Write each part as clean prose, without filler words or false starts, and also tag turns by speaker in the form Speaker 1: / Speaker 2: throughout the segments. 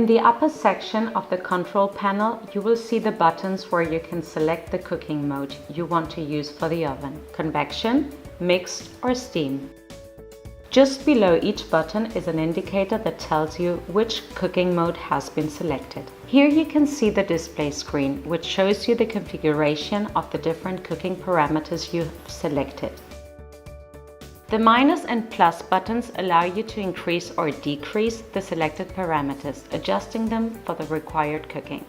Speaker 1: the upper section of the control panel, you will see the buttons where you can select the cooking mode you want to use for the oven: convection, mixed, or steam. Just below each button is an indicator that tells you which cooking mode has been selected. Here you can see the display screen, which shows you the configuration of the different cooking parameters you have selected. The minus and plus buttons allow you to increase or decrease the selected parameters, adjusting them for the required cooking.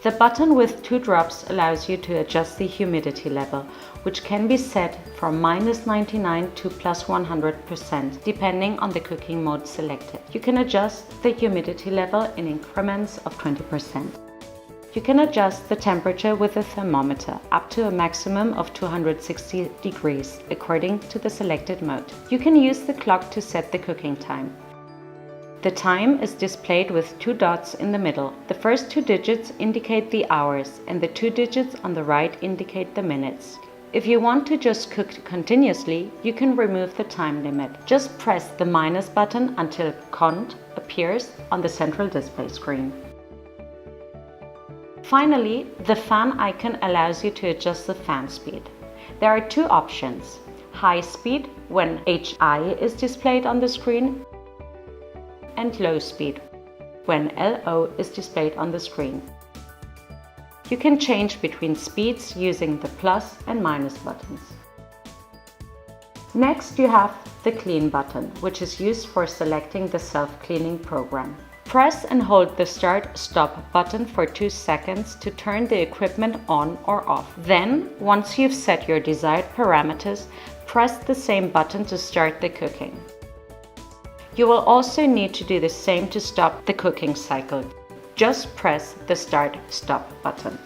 Speaker 1: The button with 2 drops allows you to adjust the humidity level, which can be set from -99 to +100% depending on the cooking mode selected. You can adjust the humidity level in increments of 20%. You can adjust the temperature with a thermometer up to a maximum of 260 degrees according to the selected mode. You can use the clock to set the cooking time. The time is displayed with 2 dots in the middle. The first 2 digits indicate the hours and the 2 digits on the right indicate the minutes. If you want to just cook continuously, you can remove the time limit. Just press the minus button until "cont" appears on the central display screen. Finally, the fan icon allows you to adjust the fan speed. There are 2 options: high speed when HI is displayed on the screen, and low speed when LO is displayed on the screen. You can change between speeds using the plus and minus buttons. Next, you have the clean button, which is used for selecting the self-cleaning program. Press and hold the start/stop button for 2 seconds to turn the equipment on or off. Then, once you've set your desired parameters, press the same button to start the cooking. You will also need to do the same to stop the cooking cycle. Just press the start/stop button.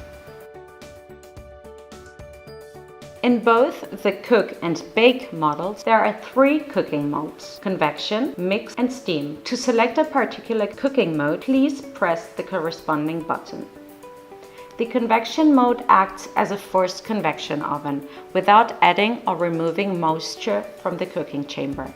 Speaker 1: In both the cook and bake models, there are 3 cooking modes: convection, mix, and steam. To select a particular cooking mode, please press the corresponding button. The convection mode acts as a forced convection oven without adding or removing moisture from the cooking chamber.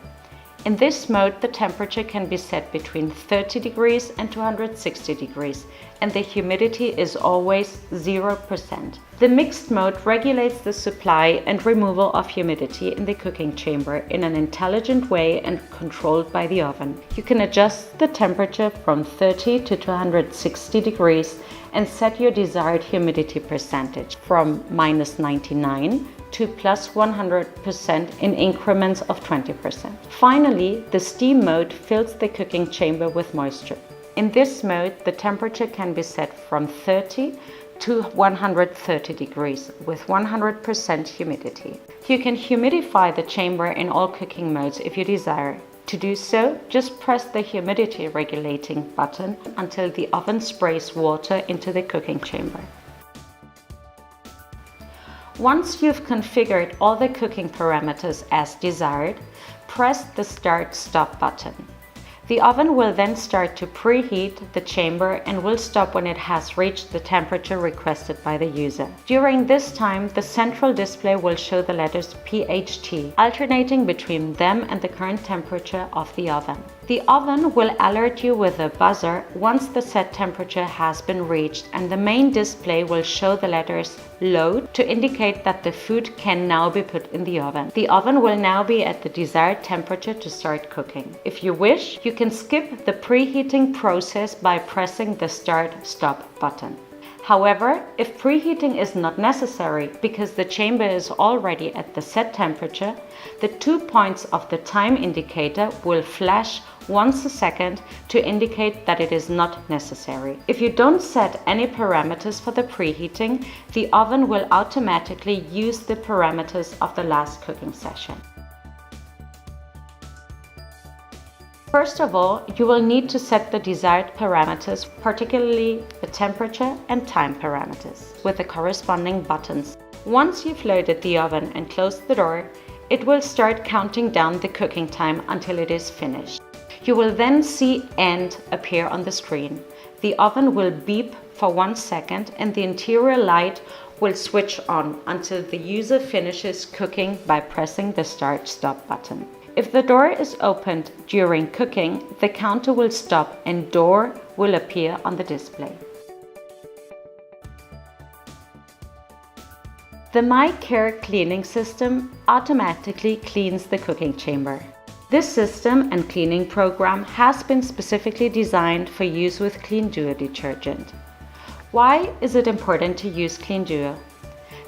Speaker 1: In this mode, the temperature can be set between 30 degrees and 260 degrees, and the humidity is always 0%. The mixed mode regulates the supply and removal of humidity in the cooking chamber in an intelligent way and controlled by the oven. You can adjust the temperature from 30 to 260 degrees and set your desired humidity percentage from -99 to +100% in increments of 20%. Finally, the steam mode fills the cooking chamber with moisture. In this mode, the temperature can be set from 30 to 130 degrees with 100% humidity. You can humidify the chamber in all cooking modes if you desire. To do so, just press the humidity regulating button until the oven sprays water into the cooking chamber. Once you've configured all the cooking parameters as desired, press the Start/Stop button. The oven will then start to preheat the chamber and will stop when it has reached the temperature requested by the user. During this time, the central display will show the letters PHT, alternating between them and the current temperature of the oven. The oven will alert you with a buzzer once the set temperature has been reached, and the main display will show the letters "Load" to indicate that the food can now be put in the oven. The oven will now be at the desired temperature to start cooking. If you wish, you can skip the preheating process by pressing the Start/Stop button. However, if preheating is not necessary because the chamber is already at the set temperature, the 2 points of the time indicator will flash once a second to indicate that it is not necessary. If you don't set any parameters for the preheating, the oven will automatically use the parameters of the last cooking session. First of all, you will need to set the desired parameters, particularly the temperature and time parameters, with the corresponding buttons. Once you've loaded the oven and closed the door, it will start counting down the cooking time until it is finished. You will then see "End" appear on the screen. The oven will beep for 1 second and the interior light will switch on until the user finishes cooking by pressing the Start/Stop button. If the door is opened during cooking, the counter will stop and door will appear on the display. The Mychef cleaning system automatically cleans the cooking chamber. This system and cleaning program has been specifically designed for use with Clean Duo detergent. Why is it important to use Clean Duo?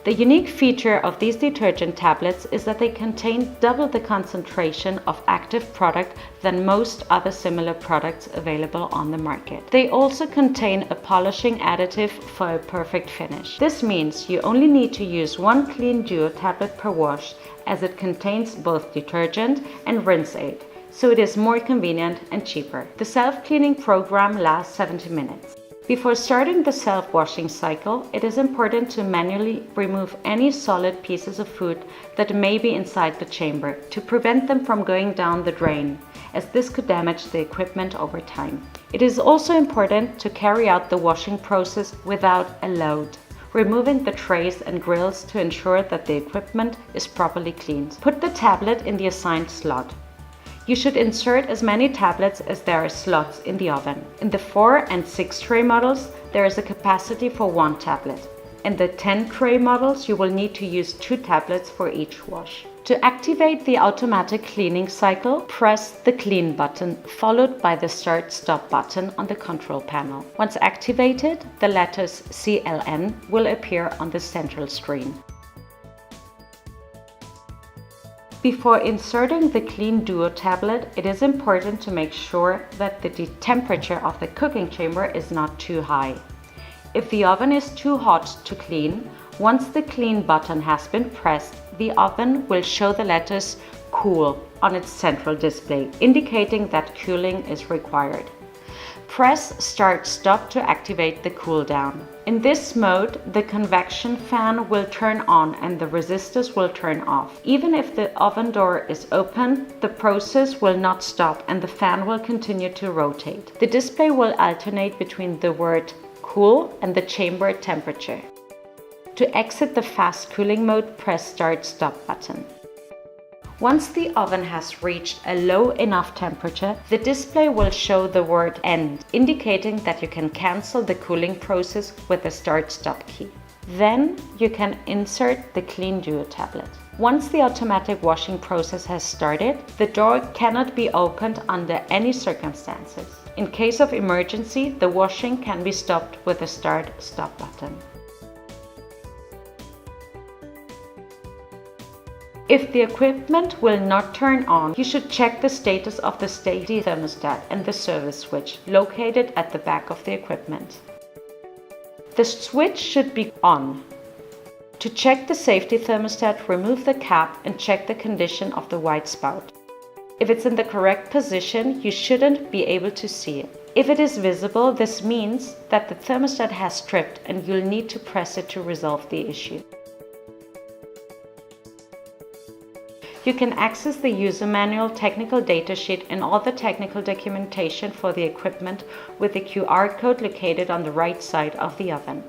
Speaker 1: The unique feature of these detergent tablets is that they contain double the concentration of active product than most other similar products available on the market. They also contain a polishing additive for a perfect finish. This means you only need to use one Clean Duo tablet per wash, as it contains both detergent and rinse aid, so it is more convenient and cheaper. The self-cleaning program lasts 70 minutes. Before starting the self-washing cycle, it is important to manually remove any solid pieces of food that may be inside the chamber to prevent them from going down the drain, as this could damage the equipment over time. It is also important to carry out the washing process without a load, removing the trays and grills to ensure that the equipment is properly cleaned. Put the tablet in the assigned slot. You should insert as many tablets as there are slots in the oven. In the 4 and 6 tray models, there is a capacity for 1 tablet. In the 10 tray models, you will need to use 2 tablets for each wash. To activate the automatic cleaning cycle, press the Clean button followed by the Start/Stop button on the control panel. Once activated, the letters CLN will appear on the central screen. Before inserting the Clean Duo tablet, it is important to make sure that the temperature of the cooking chamber is not too high. If the oven is too hot to clean, once the Clean button has been pressed, the oven will show the letters Cool on its central display, indicating that cooling is required. Press Start/Stop to activate the cool down. In this mode, the convection fan will turn on and the resistors will turn off. Even if the oven door is open, the process will not stop and the fan will continue to rotate. The display will alternate between the word cool and the chamber temperature. To exit the fast cooling mode, press Start/Stop button. Once the oven has reached a low enough temperature, the display will show the word End, indicating that you can cancel the cooling process with the Start/Stop key. Then you can insert the Clean Duo tablet. Once the automatic washing process has started, the door cannot be opened under any circumstances. In case of emergency, the washing can be stopped with the Start/Stop button. If the equipment will not turn on, you should check the status of the safety thermostat and the service switch located at the back of the equipment. The switch should be on. To check the safety thermostat, remove the cap and check the condition of the white spout. If it's in the correct position, you shouldn't be able to see it. If it is visible, this means that the thermostat has tripped and you'll need to press it to resolve the issue. You can access the user manual, technical datasheet, and all the technical documentation for the equipment with the QR code located on the right side of the oven.